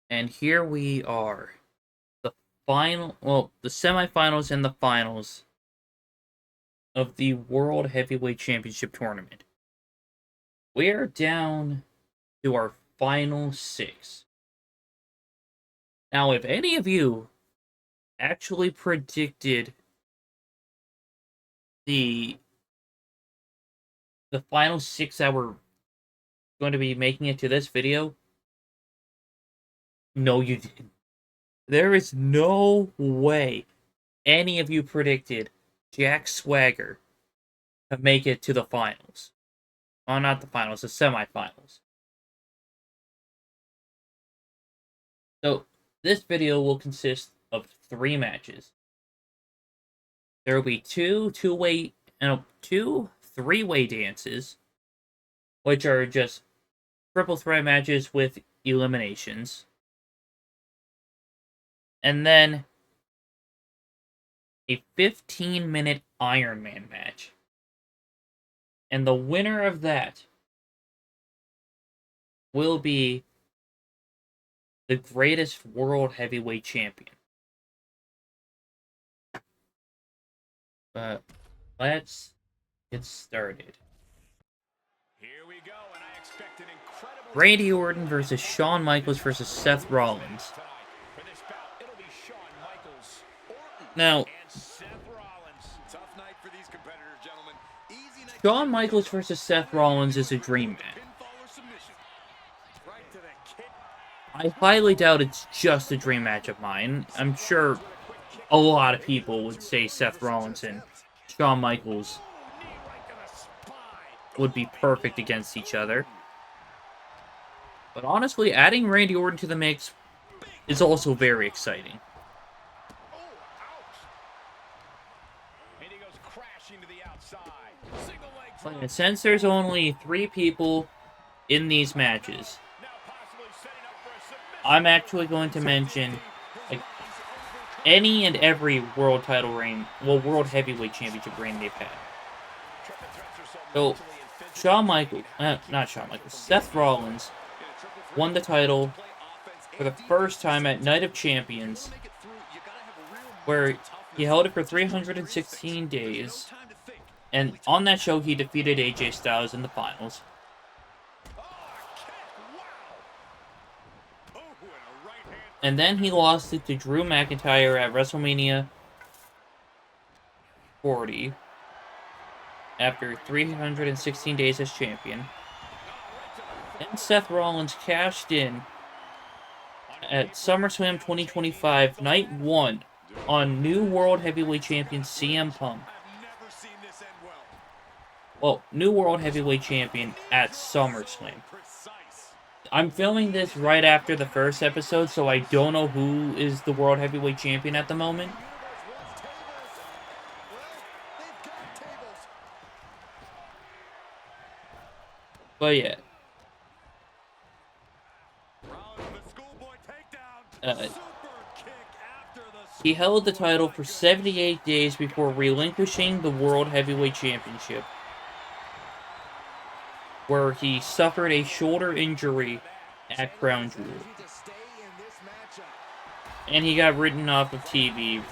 And here we are. The the semifinals and the finals of the World Heavyweight Championship Tournament. We are down to our final six. Now, if any of you actually predicted the final six that were going to be making it to this video, no, you didn't. There is no way any of you predicted Jack Swagger to make it to the finals. Oh, not the finals, the semifinals. So, this video will consist of 3 matches. There will be two three-way dances, which are just triple threat matches with eliminations. And then a 15-minute Iron Man match. And the winner of that will be the greatest world heavyweight champion. But let's get started. Here we go, and I expect an incredible Randy Orton versus Shawn Michaels versus Seth Rollins. For this bout, it'll be Shawn Michaels, Orton, Now, and Seth Rollins. Tough night for these competitors, gentlemen. Easy night. Shawn Michaels versus Seth Rollins is a dream match. Pinfall or submission. Right to the kick. I highly doubt it's just a dream match of mine. I'm sure a lot of people would say Seth Rollins and Shawn Michaels Knee right to the spine. would be perfect against each other. But honestly, adding Randy Orton to the mix is also very exciting. Oh, ouch. And he goes crashing to the outside. Single leg drop. And since there's only 3 people in these matches, Now possibly setting up for a submission. I'm actually going to mention like any and every world title reign, world heavyweight championship reign they've had. So, Seth Rollins won the title for the first time at Night of Champions, where he held it for 316 days, and on that show he defeated AJ Styles in the finals. And then he lost it to Drew McIntyre at WrestleMania 40 after 316 days as champion. Then Seth Rollins cashed in at SummerSlam 2025 Night 1 on new World Heavyweight Champion CM Punk. Well, new World Heavyweight Champion at SummerSlam. I'm filming this right after the first episode, so I don't know who is the World Heavyweight Champion at the moment. But yeah. He held the title for 78 days before relinquishing the World Heavyweight Championship, where he suffered a shoulder injury at Crown Jewel. And he got written off of TV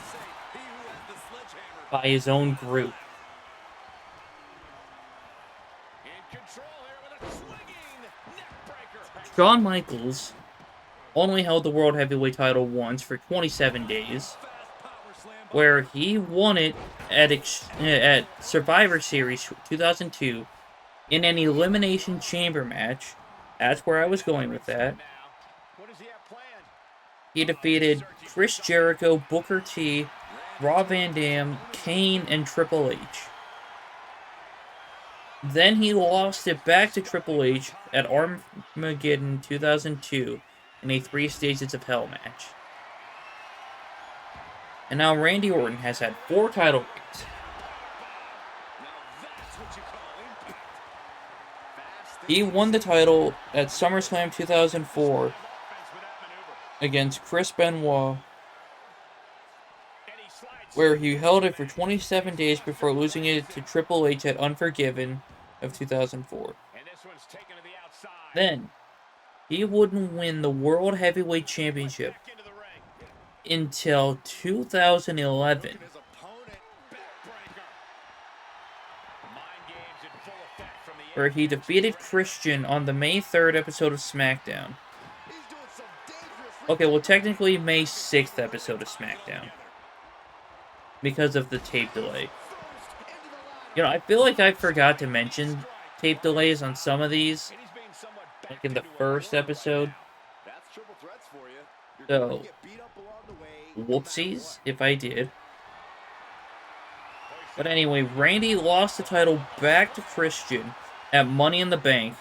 by his own group. Shawn Michaels only held the World Heavyweight title once for 27 days, where he won it at Survivor Series 2002 in an Elimination Chamber match. That's where I was going with that. He defeated Chris Jericho, Booker T, Rob Van Dam, Kane, and Triple H. Then he lost it back to Triple H at Armageddon 2002 in a 3 Stages of Hell match. And now Randy Orton has had 4 title reigns. He won the title at SummerSlam 2004 against Chris Benoit, where he held it for 27 days before losing it to Triple H at Unforgiven of 2004. Then, he wouldn't win the World Heavyweight Championship Back into the ring. until 2011, Looking his opponent. Backbreaker. Mind games in full effect from the where he Apex defeated trainer. Christian on the May 3rd episode of SmackDown. He's doing some dangerous Okay, well, reaching. technically May 6th episode of SmackDown, because of the tape delay. You know, I feel like I forgot to mention tape delays on some of these, And he's being somewhat like backed in the into a first corner right episode. now. That's triple threats for you. You're going to So, get beat up along the way, no matter whoopsies, what. if I did. But anyway, Randy lost the title back to Christian at Money in the Bank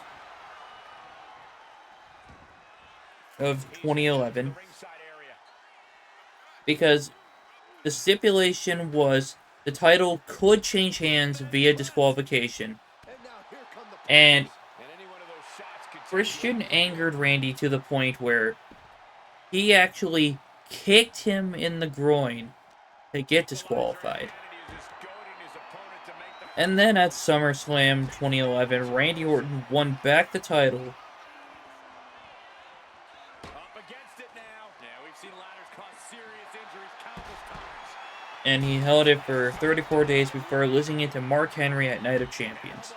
of 2011, because the stipulation was the title could change hands via disqualification. And Christian angered Randy to the point where he actually kicked him in the groin to get disqualified. And then at SummerSlam 2011, Randy Orton won back the title. And he held it for 34 days before losing it to Mark Henry at Night of Champions.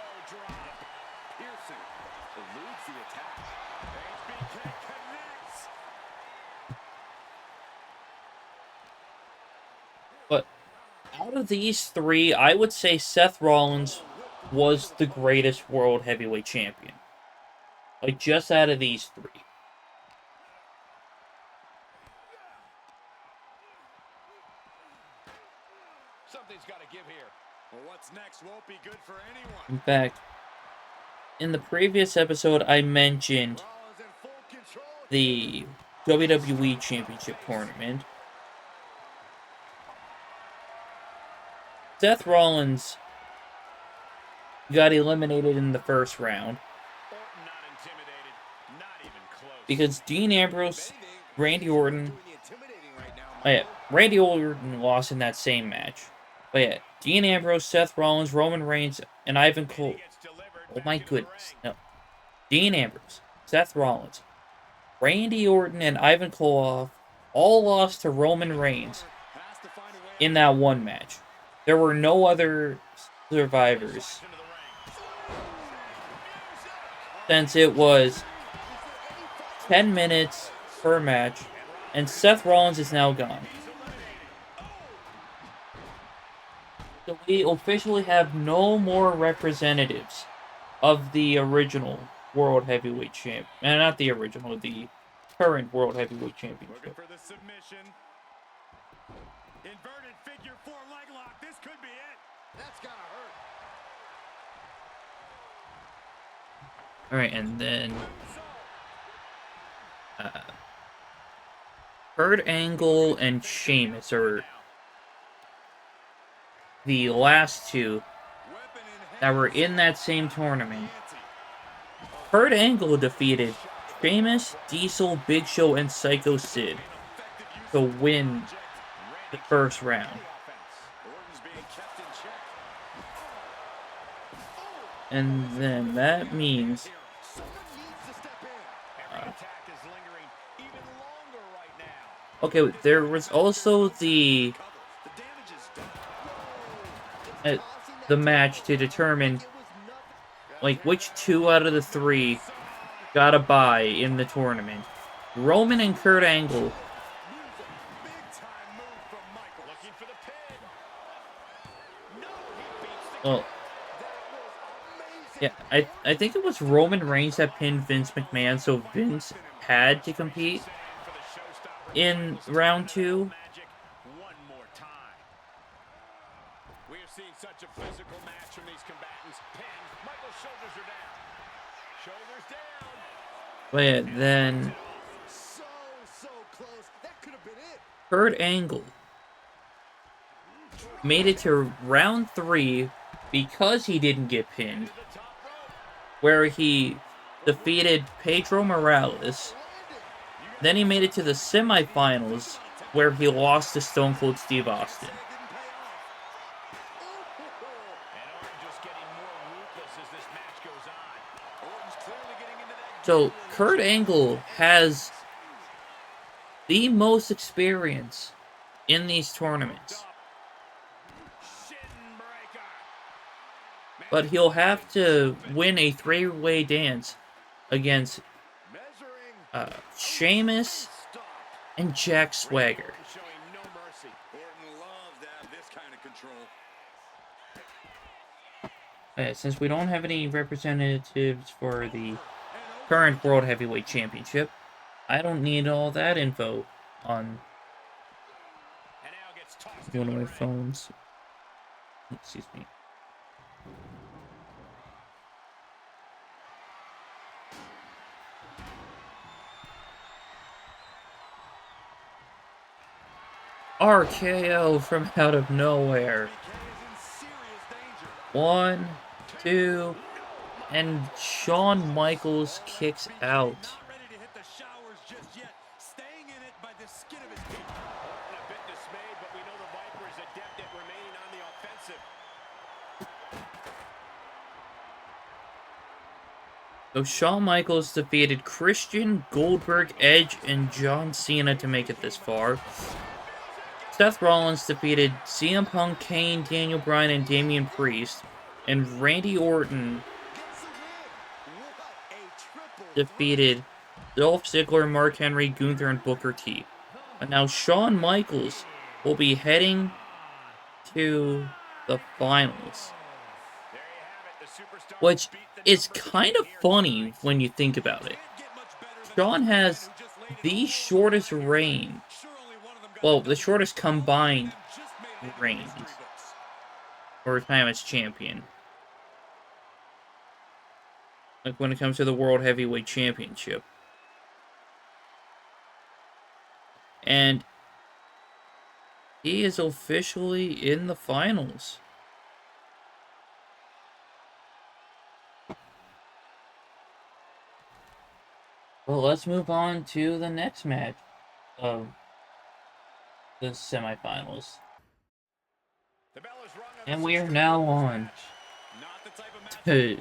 But out of these three, I would say Seth Rollins was the greatest World Heavyweight Champion. Like, just out of these three. Something's got to give here. Well, what's next won't be good for anyone. In fact, in the previous episode, I mentioned Rollins in full control. the WWE Championship Tournament. Seth Rollins got eliminated in the first round Orton not intimidated, not even close. because Dean Ambrose, Randy Orton, Doing the intimidating right now, oh yeah, Michael. Randy Orton lost in that same match. But yeah, Dean Ambrose, Seth Rollins, Roman Reigns, and Ivan Cole. Gets delivered Oh my back into the goodness, ring. no. Dean Ambrose, Seth Rollins, Randy Orton, and Ivan Koloff all lost to Roman Reigns Has to find a way in that one match. There were no other survivors, into the ring. since it was 10 minutes per match, and Seth Rollins is now gone. So we officially have no more representatives of the original World Heavyweight Champ, and not the original, the current World Heavyweight Looking Championship. for the submission. Inverted figure four leg lock. This could be it. That's gotta hurt. All right, and then Kurt Angle and Sheamus are the last two Weapon in that hand. were in that same tournament. Kurt Angle defeated Sheamus, Diesel, Big Show, and Psycho Sid to win the first round. Orton's being kept in check. And then that means Someone needs to step in. Every attack is lingering even longer right now. okay, there was also the The damage is done. the match to determine like which two out of the three got a bye in the tournament. Roman and Kurt Angle. Big time move from Michael. Looking for the pin. No, he beats the Well, that was yeah, amazing. I think it was Roman Reigns that pinned Vince McMahon, so Vince had to compete For the showstopper. in round two. Magic one more time. We have seen such a physical match from these combatants. Pinned. Michael's shoulders are down. Shoulders down. But yeah, then So close. That could have been it. Kurt Angle made it to round 3 because he didn't get pinned, To the top rope. where he defeated Pedro Morales. Then he made it to the semifinals, where he lost to Stone Cold Steve Austin. Didn't pay off. And Orton just getting more ruthless as this match goes on. Orton's clearly getting into that So, Kurt Angle has the most experience in these tournaments. But he'll have to win a three-way dance against Sheamus and Jack Swagger. Since we don't have any representatives for the current World Heavyweight Championship, I don't need all that info on one of my phones. Excuse me. RKO from out of nowhere. 1, 2, and Shawn Michaels kicks out. So Shawn Michaels defeated Christian, Goldberg, Edge, and John Cena to make it this far. Seth Rollins defeated CM Punk, Kane, Daniel Bryan, and Damian Priest. And Randy Orton defeated Dolph Ziggler, Mark Henry, Gunther, and Booker T. And now Shawn Michaels will be heading to the finals. Which is kind of funny when you think about it. Shawn has the shortest reign. Well, the shortest combined reigns for time as champion. Like when it comes to the World Heavyweight Championship. And he is officially in the finals. Well, let's move on to the next match of the semifinals. And we are now on to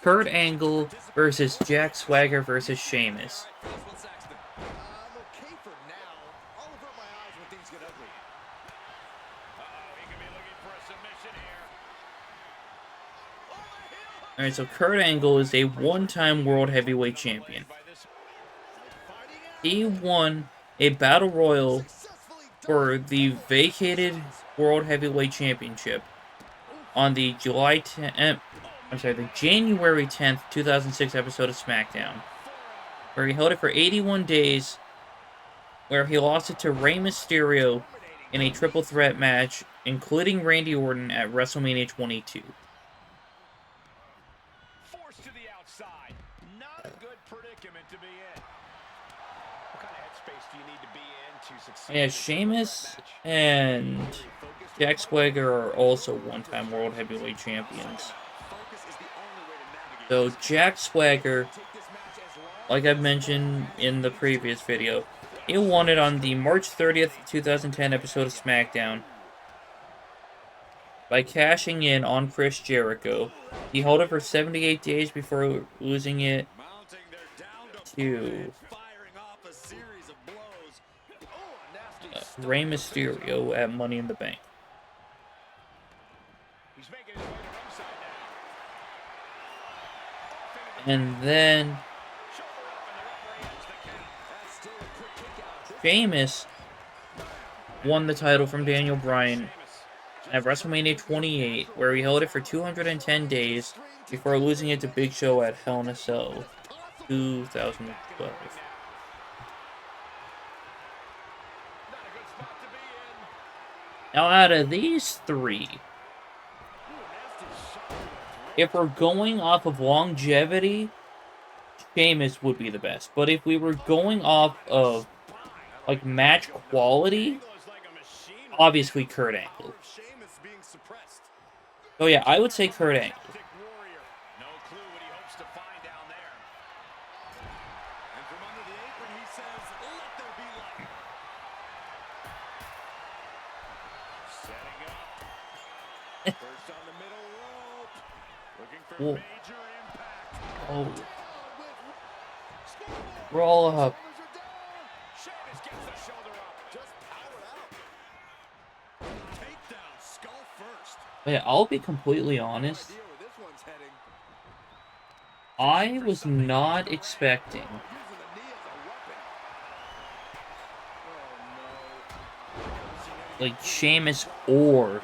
Kurt Angle versus Jack Swagger versus Sheamus. Alright, so Kurt Angle is a one-time World Heavyweight Champion. He won a Battle Royal for the vacated World Heavyweight Championship on the January 10th, 2006 episode of SmackDown, where he held it for 81 days, where he lost it to Rey Mysterio in a triple threat match, including Randy Orton at WrestleMania 22. Forced to the outside. Not a good predicament to be in. What kind of headspace do you need to be in to succeed? Yeah, Sheamus and Jack Swagger are also one-time World Heavyweight Champions. So Jack Swagger, like I mentioned in the previous video, he won it on the March 30th, 2010 episode of SmackDown by cashing in on Chris Jericho. He held it for 78 days before losing it to Rey Mysterio at Money in the Bank. And then Sheamus won the title from Daniel Bryan at WrestleMania 28, where he held it for 210 days before losing it to Big Show at Hell in a Cell 2012. Now, out of these three, if we're going off of longevity, Sheamus would be the best. But if we were going off of, like, match quality, obviously Kurt Angle. Oh yeah, I would say Kurt Angle. Roll up. Sheamus gets the shoulder up. Just powered out. Takedown, skull first. Yeah, I'll be completely honest. I was not expecting like Sheamus or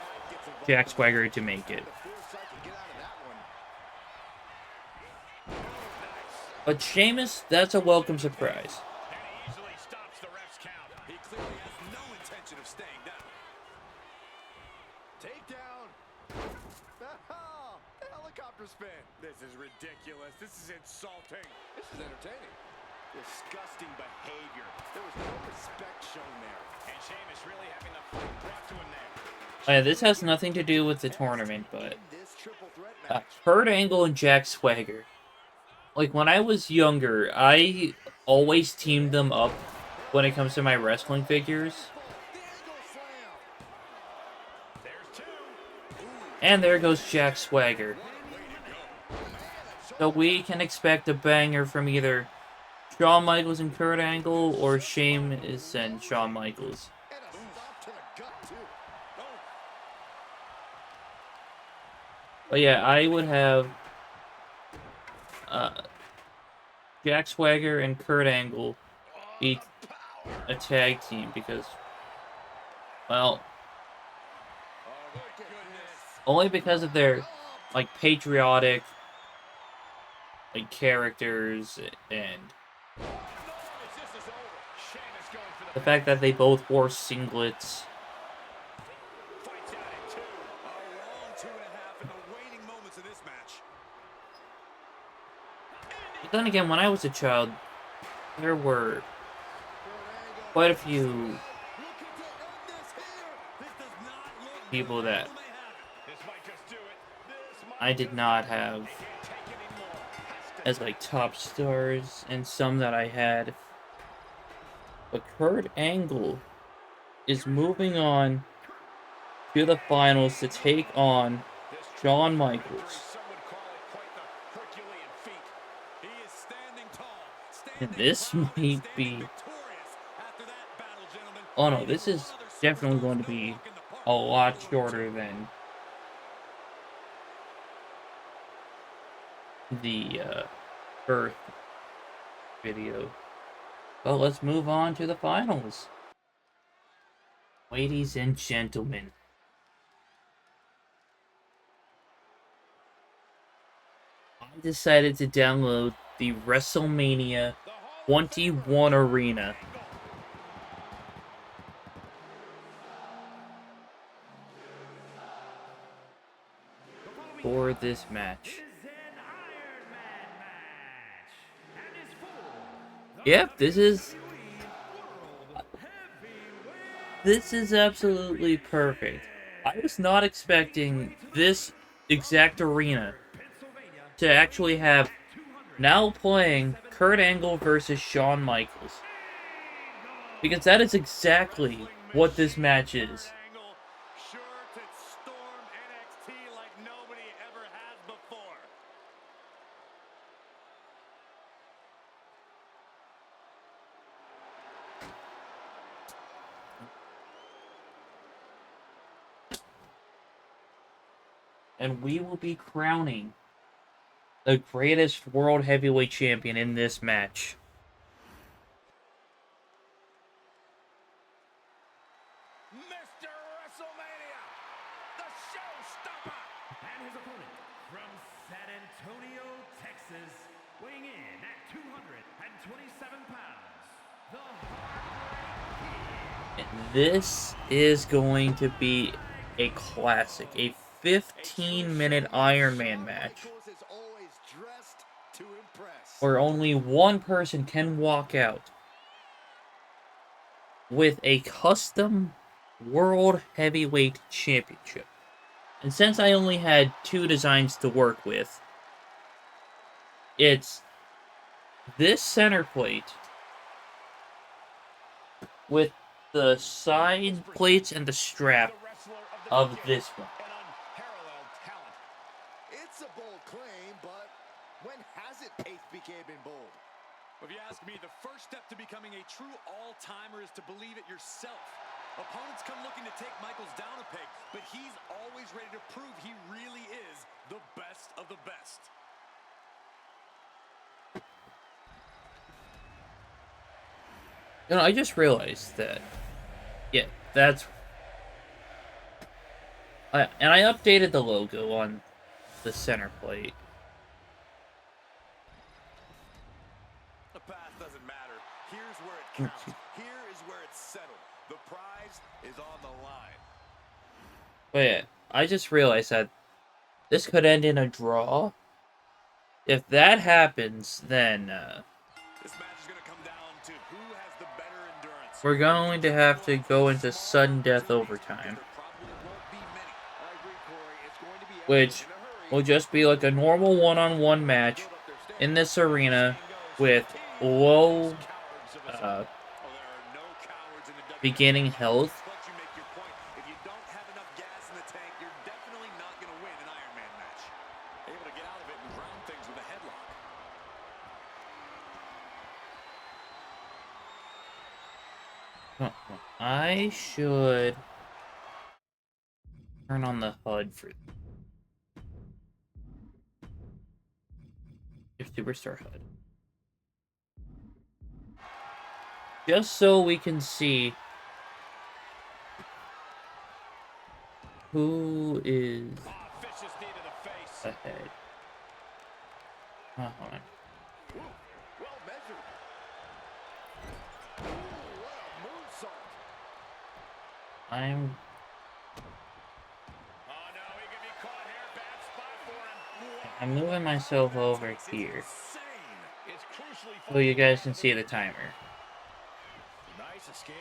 Jack Swagger to make it. But Sheamus, that's a welcome surprise. And he easily stops the ref's count. He clearly has no intention of staying down. Takedown. The helicopter spin. This is ridiculous. This is insulting. This is entertaining. Disgusting behavior. There was no respect shown there. And Sheamus really having the fight brought to him there. Yeah, this has nothing to do with the tournament, but Kurt Angle and Jack Swagger. Like, when I was younger, I always teamed them up when it comes to my wrestling figures. And there goes Jack Swagger. So we can expect a banger from either Shawn Michaels and Kurt Angle or Sheamus and Shawn Michaels. But yeah, I would have Jack Swagger and Kurt Angle be a tag team because, well, only because of their like patriotic like characters and the fact that they both wore singlets. But then again, when I was a child, there were quite a few people that I did not have as like top stars, and some that I had. But Kurt Angle is moving on to the finals to take on Shawn Michaels. And this might be... Oh no, this is definitely going to be a lot shorter than the Earth video. But let's move on to the finals. Ladies and gentlemen, I decided to download the WrestleMania 21 Arena. For this match. Yep, this is absolutely perfect. I was not expecting this exact arena to actually have now playing Kurt Angle versus Shawn Michaels. Because that is exactly what this match is. And we will be crowning the greatest World Heavyweight Champion in this match. Mr. WrestleMania, the showstopper, and his opponent from San Antonio, Texas, weighing in at 227 pounds, the Heartbreak Kid. And this is going to be a classic, a 15-minute Iron Man match where only one person can walk out with a custom World Heavyweight Championship. And since I only had 2 designs to work with, it's this center plate with the side plates and the strap of this one. It's a bold claim, but when has it Pace became bold? If you ask me, the first step to becoming a true all-timer is to believe it yourself. Opponents come looking to take Michaels down a peg, but he's always ready to prove he really is the best of the best. You know, I just realized that. Yeah, that's... and I updated the logo on the center plate. The path doesn't matter. Here's where it counts. Here is where it's settled. The prize is on the line. But yeah, I just realized that this could end in a draw. If that happens, then This match is going to come down to who has the better endurance. we're going to have to go into sudden death overtime. Which will just be like a normal one-on-one match in this arena with low beginning health. I should turn on the HUD for Superstar HUD. Just so we can see who is ahead. Oh, hold on. I'm moving myself over here so you guys can see the timer. Nice escape.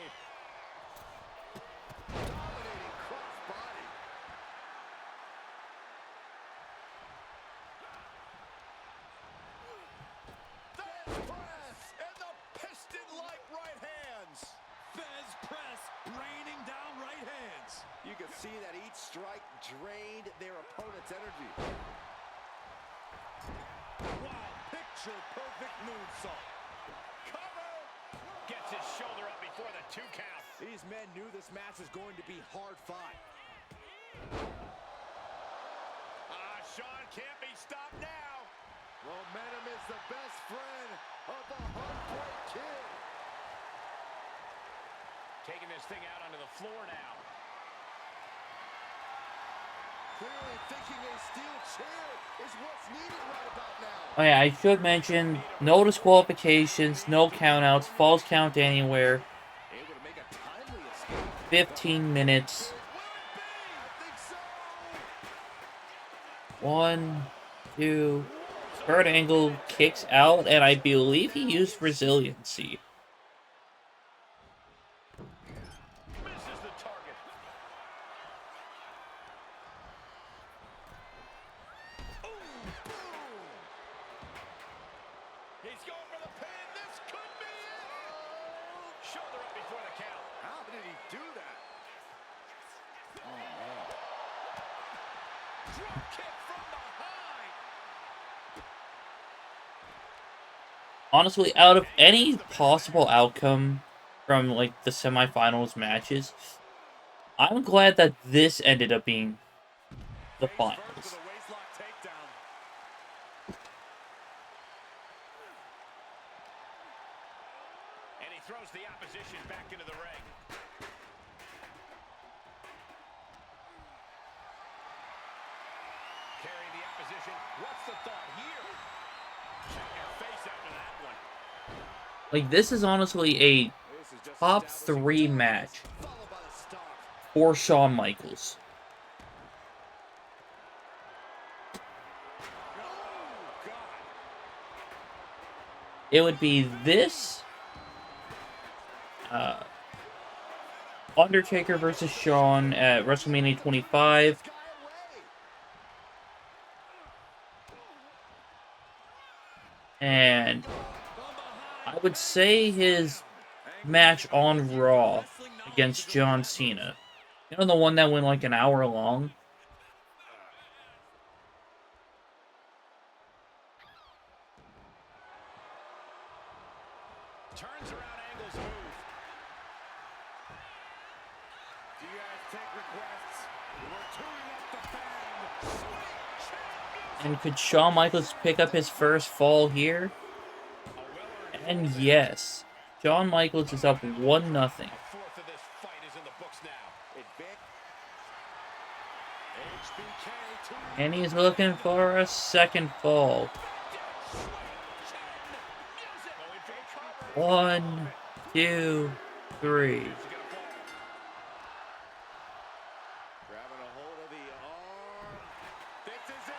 You can see that each strike drained their opponent's energy. Wow, picture-perfect moonsault. Cover! Gets his shoulder up before the 2 count. These men knew this match was going to be hard-fought. Shawn can't be stopped now. Momentum is the best friend of the Heartbreak Kid. Taking this thing out onto the floor now. Clearly thinking a steel chair is what's needed right about now. Oh yeah, I should mention, no disqualifications, no countouts, falls count anywhere. 15 minutes. 1, 2. Kurt Angle kicks out, and I believe he used resiliency. Honestly, out of any possible outcome from, like, the semifinals matches, I'm glad that this ended up being the finals. And he throws the opposition back into the ring. Carrying the opposition. What's the thought here? Check your face after that one. Like, this is honestly a top 3 match for Shawn Michaels. It would be this, Undertaker versus Shawn at WrestleMania 25. And I would say his match on Raw against John Cena. You know, the one that went like an hour long? Angle's move. Do you guys take requests? We're tuning up the fan. Sweet chin music. And could Shawn Michaels pick up his first fall here? And yes, Shawn Michaels is up 1-0. A fourth of this fight is in the books now. HBK And he's looking for a second fall. 1, 2, 3. Grabbing a hold of the arm. This is it.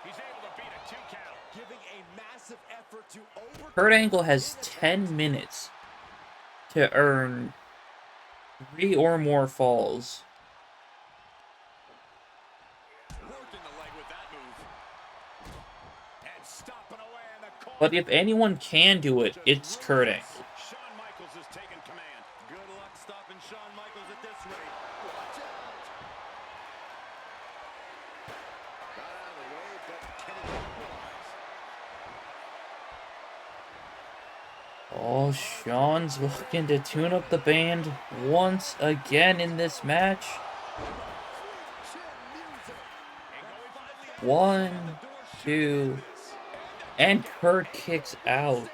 He's able to beat a 2 count. Giving a massive effort to overcome. Kurt Angle has 10 minutes to earn 3 or more falls. Working the leg with that move. And stopping away in the corner. But if anyone can do it, it's Kurt Angle. Shawn Michaels has taken command. Good luck stopping Shawn Michaels at this rate. Watch out. Got out of the way, but can he capitalize? Oh, Shawn's looking to tune up the band once again in this match. 1, 2, and Kurt kicks out.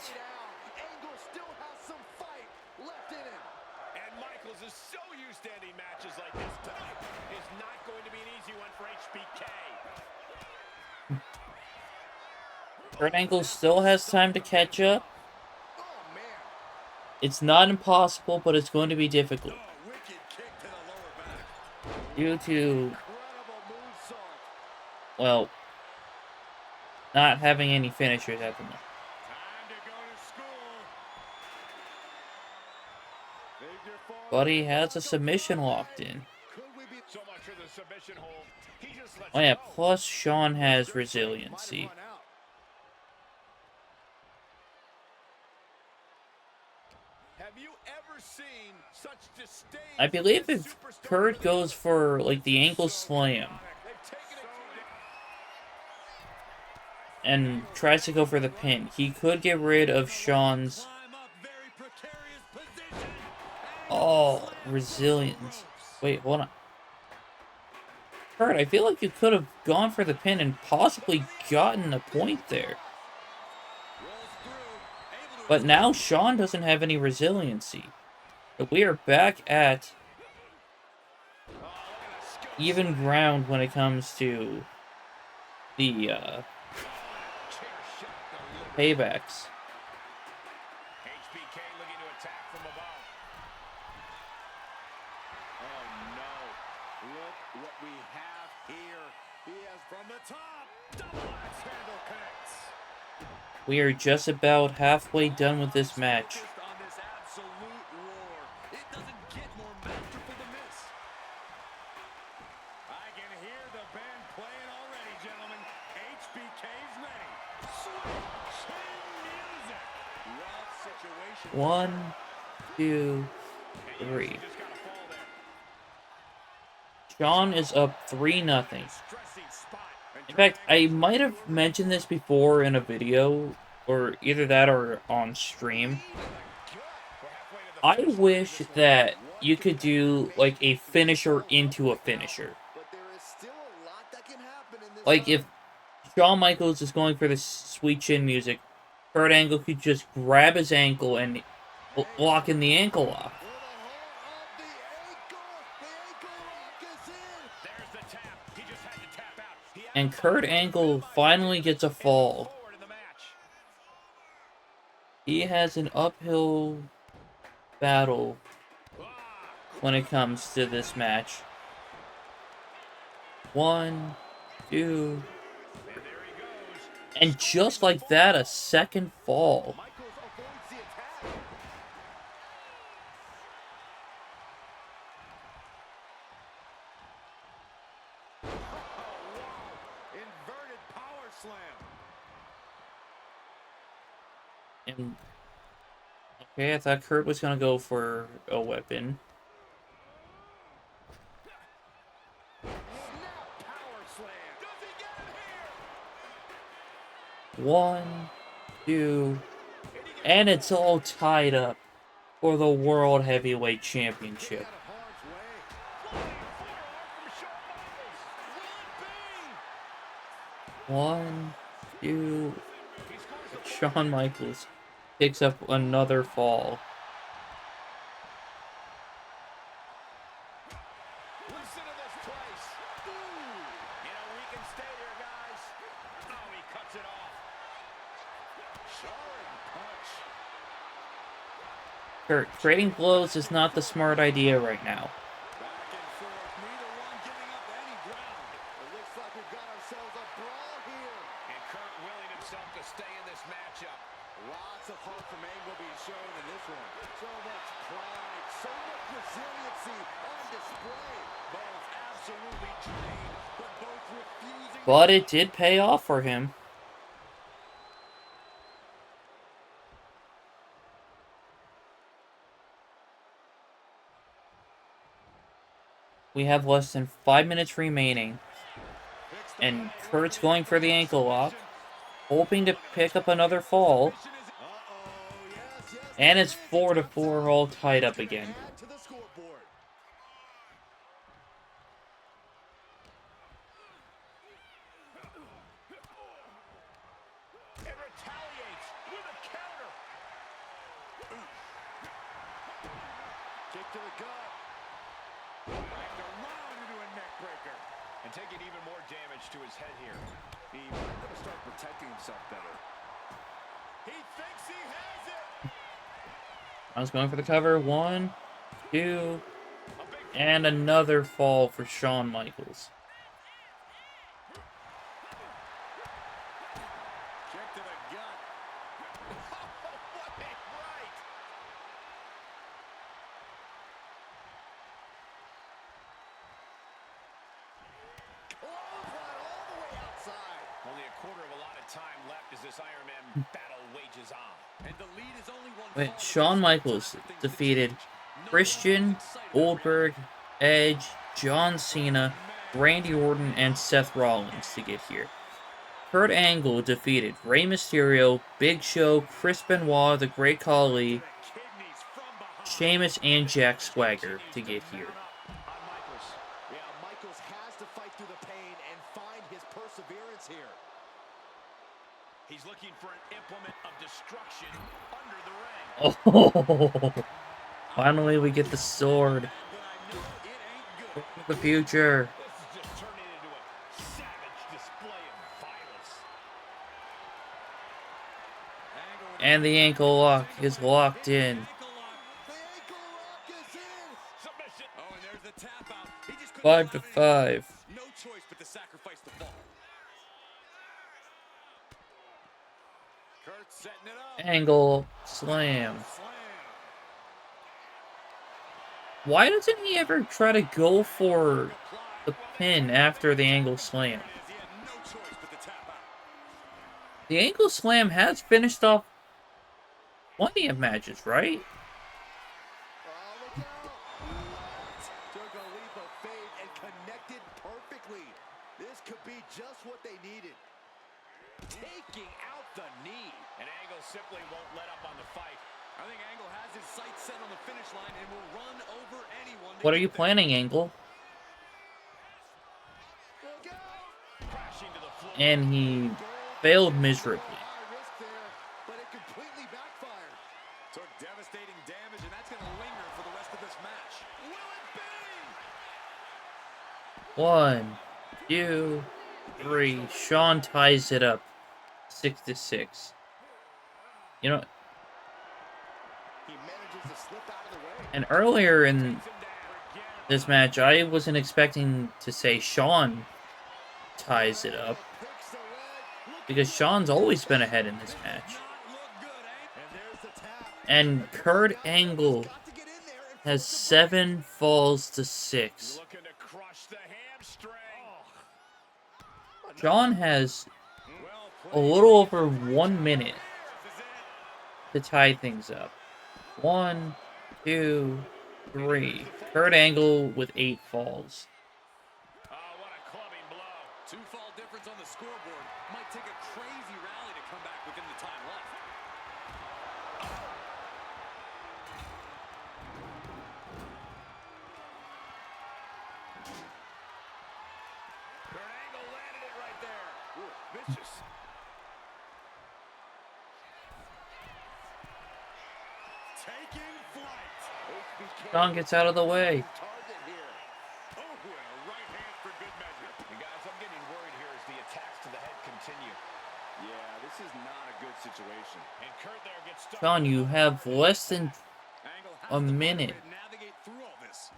Angle still has some fight left in him. And Michaels is so used to ending matches like this. Tonight is not going to be an easy one for HBK. Kurt Angle still has time to catch up. Oh, man. It's not impossible, but it's going to be difficult Oh, wicked kick to the lower back. due to, Incredible moonsault. well, not having any finishers at the moment. Time to go to school. Figure four. But he has a submission locked in. Could we be so much for the submission hold? He just lets Oh yeah, go. plus Shawn has Might resiliency. have run out. Have you ever seen such disdain? I believe if Kurt goes for, like, the ankle slam and tries to go for the pin, he could get rid of Shawn's, oh, resilience. Wait, hold on. Kurt, I feel like you could have gone for the pin and possibly gotten a point there. But now Shawn doesn't have any resiliency. But we are back at even ground when it comes to the paybacks. HBK looking to attack from above. Oh no. Look what we have here. He has from the top. Double axe handle connects. We are just about halfway done with this match. Focused on this absolute war. It doesn't get more masterful than this. I can hear the band playing already, gentlemen. HBK's ready. Sweet chin music. Rough situation. 1, 2, 3. Just gotta fall there. Shawn is up 3-0. Stressing spot. In fact, I might have mentioned this before in a video, or either that or on stream. I wish that you could do, like, a finisher into a finisher. But there is still a lot that can happen in this. Like, if Shawn Michaels is going for the sweet chin music, Kurt Angle could just grab his ankle and lock in the ankle lock. And Kurt Angle finally gets a fall. He has an uphill battle when it comes to this match. 1, 2, and just like that, a second fall. Inverted power slam. And okay, I thought Kurt was gonna go for a weapon. Snap power slam. Does he get it here? 1, 2, and it's all tied up for the World Heavyweight Championship. 1, 2. Shawn Michaels picks up another fall. Listen to this place. Ooh. You know, we can stay here, guys. Oh, he cuts it off. Jarring punch. Kurt, trading blows is not the smart idea right now. Back and forth, neither one giving up any ground. It looks like we've got ourselves a brawl here. And Kurt willing himself to stay in this matchup. Lots of heart from Angle being shown in this one. So much pride, so much resiliency on display. Both absolutely drained, but both refusing. But it did pay off for him. We have less than 5 minutes remaining. And Kurt's going for the ankle lock, hoping to pick up another fall. And it's 4-4, all tied up again. Kick to the gut. Backed around into a neck breaker. And taking even more damage to his head here. He might have to start protecting himself better. He thinks he has it. I was going for the cover. 1, 2, and another fall for Shawn Michaels. Kick to the gut. What a right. Clothesline all the way outside. Only a quarter of a lot of time left as this Iron Man battle wages on. And the lead is only one. Wait, Shawn Michaels defeated Christian, Goldberg, Edge, John Cena, Randy Orton, and Seth Rollins to get here. Kurt Angle defeated Rey Mysterio, Big Show, Chris Benoit, The Great Khali, Sheamus, and Jack Swagger to get here. Yeah, Michaels has to fight through the pain and find his perseverance here. He's looking for an implement of destruction under the ring. Oh, finally we get the sword. The future. This is just turning into a savage display of violence. And the ankle lock is locked in. The ankle lock is in. Submission. Oh, and there's the tap out. He just couldn't 5-5. no choice but to sacrifice the fall. Kurt setting it up. Angle slam. Why doesn't he ever try to go for the pin after the angle slam? He had no choice but to tap out. The ankle slam has finished off plenty of matches, right? Oh, look out. Took a leap of faith and connected perfectly. This could be just what they needed. Taking out the knee. And Angle simply won't let up on the fight. I think Angle has his sights set on the finish line and will run over anyone. What are you planning, Angle? Look out. Crashing to the floor. And he failed miserably. High risk there, but it completely backfired. Took devastating damage, and that's going to linger for the rest of this match. Will it be? 1, 2, 3. Shawn ties it up. 6-6. You know, He manages to slip out of the way. and earlier in this match, I wasn't expecting to say Shawn ties it up, Picks the leg. because Shawn's always been ahead in this match. Not look good, eh? And there's the tap. And Kurt Angle Got to get in there and has 7 falls to 6. looking to crush the hamstring. Shawn has Well a little over 1 minute to tie things up. 1, 2, 3. Kurt Angle with 8 falls. Oh, what a clubbing blow. 2-fall difference on the scoreboard. Might take a crazy rally to come back within the time left. Taking flight. Sean gets out of the way. Target here. Oh, and a right hand for good measure. And guys, I'm getting worried here as the attacks to the head continue. Yeah, this is not a good situation. And Kurt there gets stuck. Sean, you have less than Angle has a to minute. navigate through all this.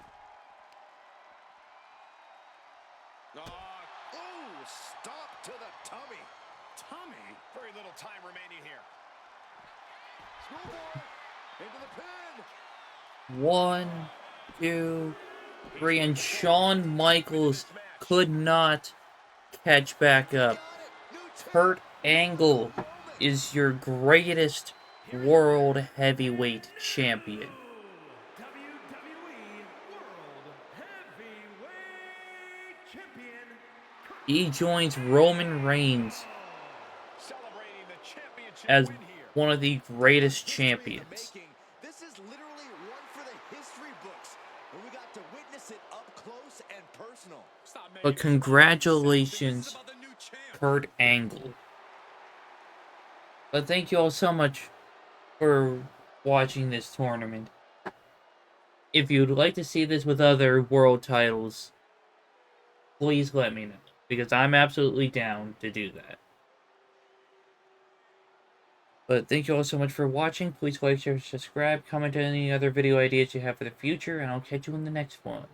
Oh, stop to the tummy. Tummy? Very little time remaining here. Schoolboy into the pin. 1, 2, 3, and Shawn Michaels could not catch back up. Kurt Angle is your greatest World Heavyweight Champion. WWE World Heavyweight Champion. He joins Roman Reigns Celebrating the championship as win here. one of the greatest champions. This is literally one for the history books. And we got to witness it up close and personal. But congratulations, Kurt Angle. But thank you all so much for watching this tournament. If you'd like to see this with other world titles, please let me know, because I'm absolutely down to do that. But thank you all so much for watching. Please like, share, subscribe, comment on any other video ideas you have for the future, and I'll catch you in the next one.